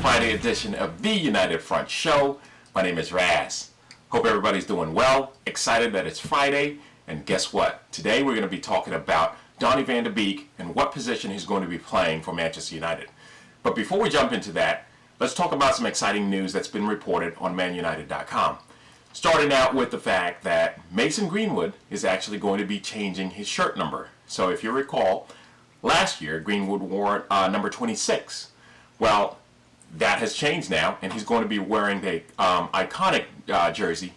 Friday edition of the United Front Show. My name is Raz. Hope everybody's doing well. Excited that it's Friday. And guess what? Today we're going to be talking about Donny van de Beek and what position he's going to be playing for Manchester United. But before we jump into that, let's talk about some exciting news that's been reported on manunited.com. Starting out with the fact that Mason Greenwood is actually going to be changing his shirt number. So if you recall, last year Greenwood wore number 26. Well, that has changed now, and he's going to be wearing the iconic jersey,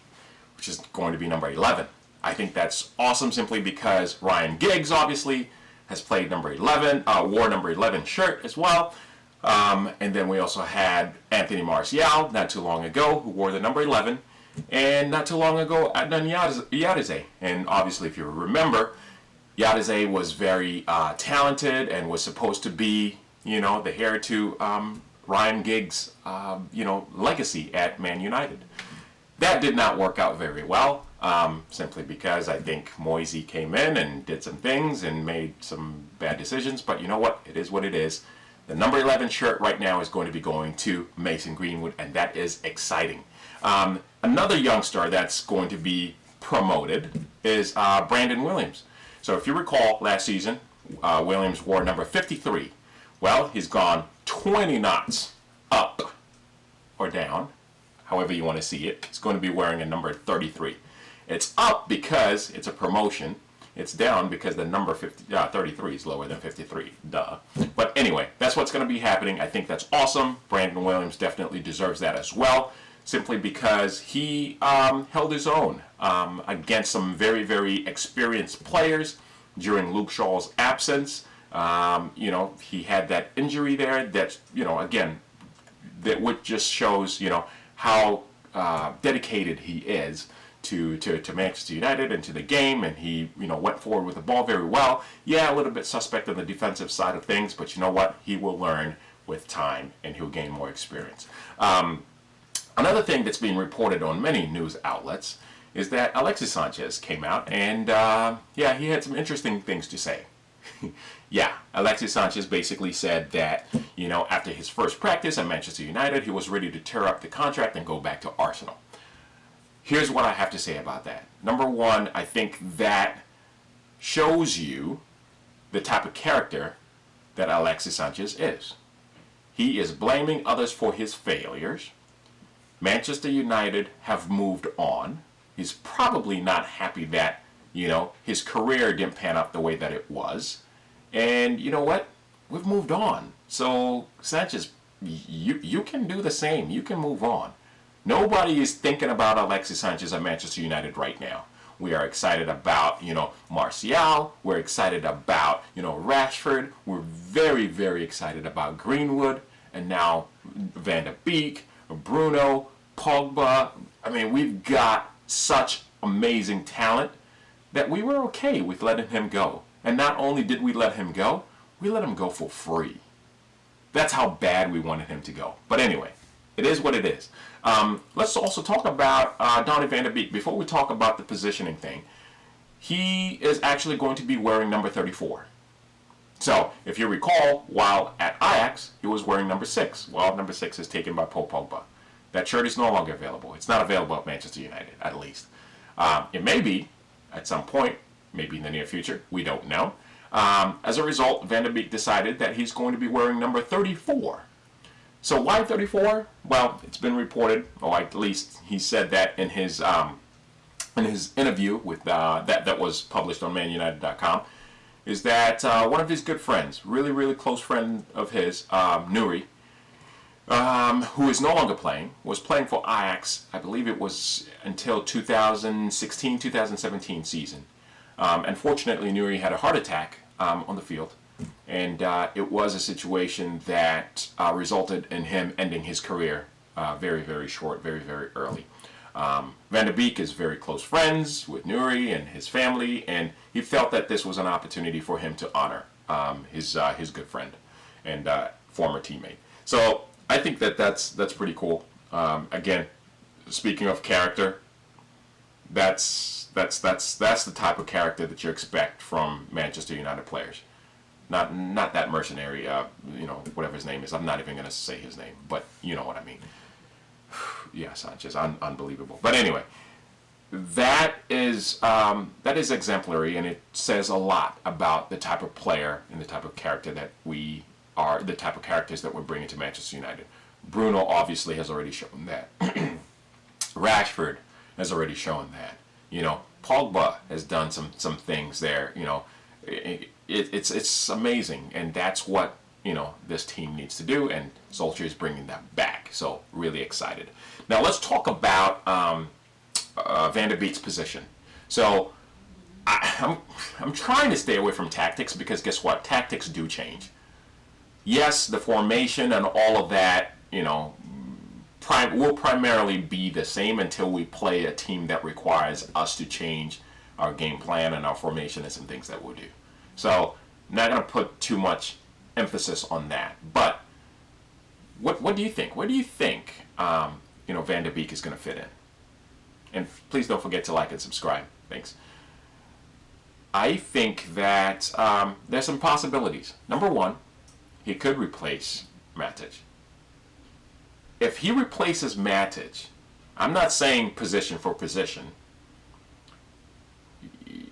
which is going to be number 11. I think that's awesome simply because Ryan Giggs obviously has played number 11, wore number 11 shirt as well. And then we also had Anthony Martial not too long ago who wore the number 11. And not too long ago, Adnan Yadizé. And obviously, if you remember, Yadizé was very talented and was supposed to be, the heir to Ryan Giggs' legacy at Man United. That did not work out very well, simply because I think Moisey came in and did some things and made some bad decisions. But you know what? It is what it is. The number 11 shirt right now is going to be going to Mason Greenwood, and that is exciting. Another youngster that's going to be promoted is Brandon Williams. So if you recall, last season, Williams wore number 53. Well, he's gone 20 knots up or down, however you want to see it. He's going to be wearing a number 33. It's up because it's a promotion. It's down because the number 33 is lower than 53. Duh. But anyway, that's what's going to be happening. I think that's awesome. Brandon Williams definitely deserves that as well, simply because he held his own against some very, very experienced players during Luke Shaw's absence. He had that injury there that, again, that which just shows, how dedicated he is to Manchester United and to the game, and he, went forward with the ball very well. Yeah, a little bit suspect on the defensive side of things, but you know what? He will learn with time, and he'll gain more experience. Another thing that's being reported on many news outlets is that Alexis Sanchez came out, and he had some interesting things to say. Yeah, Alexis Sanchez basically said that, after his first practice at Manchester United, he was ready to tear up the contract and go back to Arsenal. Here's what I have to say about that. Number one, I think that shows you the type of character that Alexis Sanchez is. He is blaming others for his failures. Manchester United have moved on. He's probably not happy that, his career didn't pan out the way that it was. And you know what? We've moved on. So, Sanchez, you can do the same. You can move on. Nobody is thinking about Alexis Sanchez at Manchester United right now. We are excited about, Martial. We're excited about, Rashford. We're very, very excited about Greenwood. And now Van de Beek, Bruno, Pogba. I mean, we've got such amazing talent that we were okay with letting him go. And not only did we let him go, we let him go for free. That's how bad we wanted him to go. But anyway, it is what it is. Let's also talk about Donny van de Beek. Before we talk about the positioning thing, he is actually going to be wearing number 34. So, if you recall, while at Ajax, he was wearing number 6. Well, number 6 is taken by Paul Pogba. That shirt is no longer available. It's not available at Manchester United, at least. It may be at some point, maybe in the near future. We don't know. As a result, Van de Beek decided that he's going to be wearing number 34. So why 34? Well, it's been reported, or at least he said that in his interview with that was published on manunited.com, is that one of his good friends, really, really close friend of his, Nuri, who is no longer playing, was playing for Ajax, I believe it was until 2016-2017 season. Unfortunately, Nuri had a heart attack on the field, and it was a situation that resulted in him ending his career very, very short, very, very early. Van de Beek is very close friends with Nuri and his family, and he felt that this was an opportunity for him to honor his good friend and former teammate. So I think that's pretty cool. Again, speaking of character, that's the type of character that you expect from Manchester United players. Not that mercenary, whatever his name is. I'm not even going to say his name, but you know what I mean. Yeah, Sanchez, unbelievable. But anyway, that is exemplary, and it says a lot about the type of player and the type of character that we are, the type of characters that we're bringing to Manchester United. Bruno obviously has already shown that. Rashford has already shown that. Pogba has done some things there. It's amazing, and that's what this team needs to do, and Solskjaer is bringing that back. So really excited. Now let's talk about Van de Beek's position. So I'm trying to stay away from tactics, because guess what? Tactics do change. Yes, the formation and all of that, will primarily be the same until we play a team that requires us to change our game plan and our formation and some things that we'll do. So, not going to put too much emphasis on that. But what do you think? Where do you think Van de Beek is going to fit in? And please don't forget to like and subscribe. Thanks. I think that there's some possibilities. Number one, he could replace Matic. If he replaces Matic, I'm not saying position for position.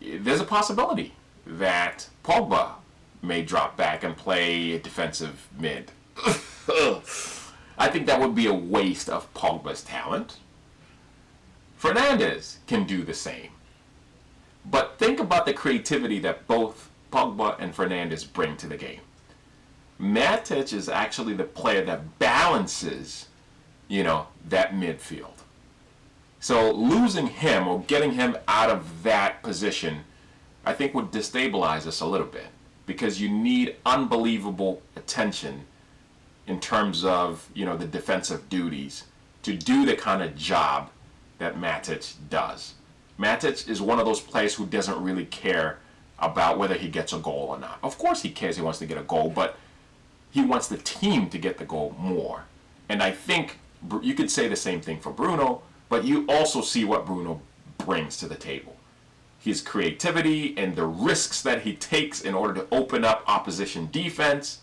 There's a possibility that Pogba may drop back and play defensive mid. I think that would be a waste of Pogba's talent. Fernandes can do the same. But think about the creativity that both Pogba and Fernandes bring to the game. Matic is actually the player that balances, that midfield. So losing him or getting him out of that position, I think would destabilize us a little bit, because you need unbelievable attention in terms of, the defensive duties to do the kind of job that Matic does. Matic is one of those players who doesn't really care about whether he gets a goal or not. Of course he cares, he wants to get a goal, but he wants the team to get the goal more. And I think you could say the same thing for Bruno, but you also see what Bruno brings to the table. His creativity and the risks that he takes in order to open up opposition defense.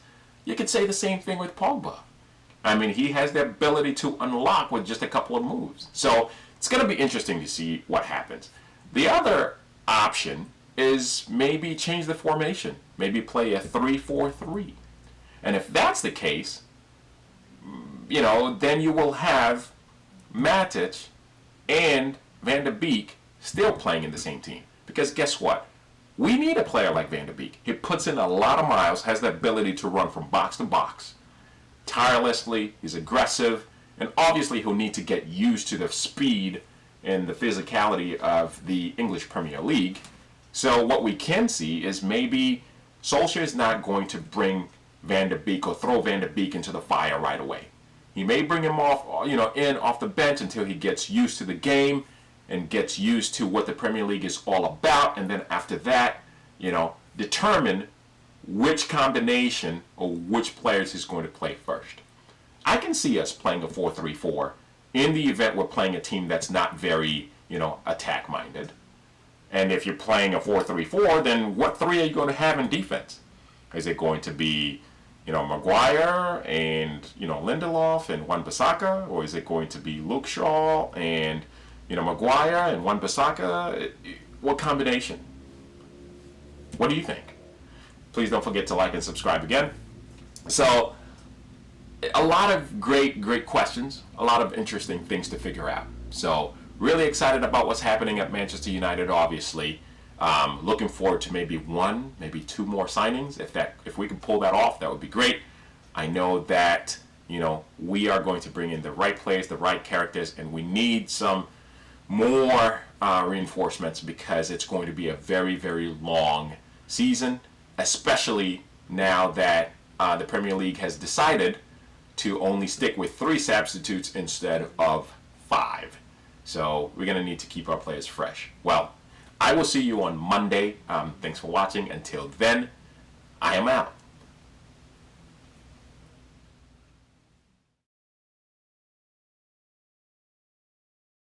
You could say the same thing with Pogba. I mean, he has the ability to unlock with just a couple of moves. So it's going to be interesting to see what happens. The other option is maybe change the formation. Maybe play a 3-4-3. And if that's the case, then you will have Matic and Van de Beek still playing in the same team. Because guess what? We need a player like Van de Beek. He puts in a lot of miles, has the ability to run from box to box tirelessly. He's aggressive, and obviously he'll need to get used to the speed and the physicality of the English Premier League. So what we can see is maybe Solskjaer is not going to bring Van de Beek or throw Van de Beek into the fire right away. He may bring him off, off the bench until he gets used to the game and gets used to what the Premier League is all about, and then after that, determine which combination or which players he's going to play first. I can see us playing a 4-3-4 in the event we're playing a team that's not very, attack-minded. And if you're playing a 4-3-4, then what three are you going to have in defense? Is it going to be, Maguire and, Lindelof and Wan-Bissaka? Or is it going to be Luke Shaw and, Maguire and Wan-Bissaka? What combination? What do you think? Please don't forget to like and subscribe again. So, a lot of great questions, a lot of interesting things to figure out. So, really excited about what's happening at Manchester United, obviously. Looking forward to maybe one, maybe two more signings. If we can pull that off, that would be great. I know that, we are going to bring in the right players, the right characters, and we need some more reinforcements, because it's going to be a very, very long season, especially now that the Premier League has decided to only stick with 3 substitutes instead of 5. So we're going to need to keep our players fresh. Well, I will see you on Monday. Thanks for watching. Until then, I am out.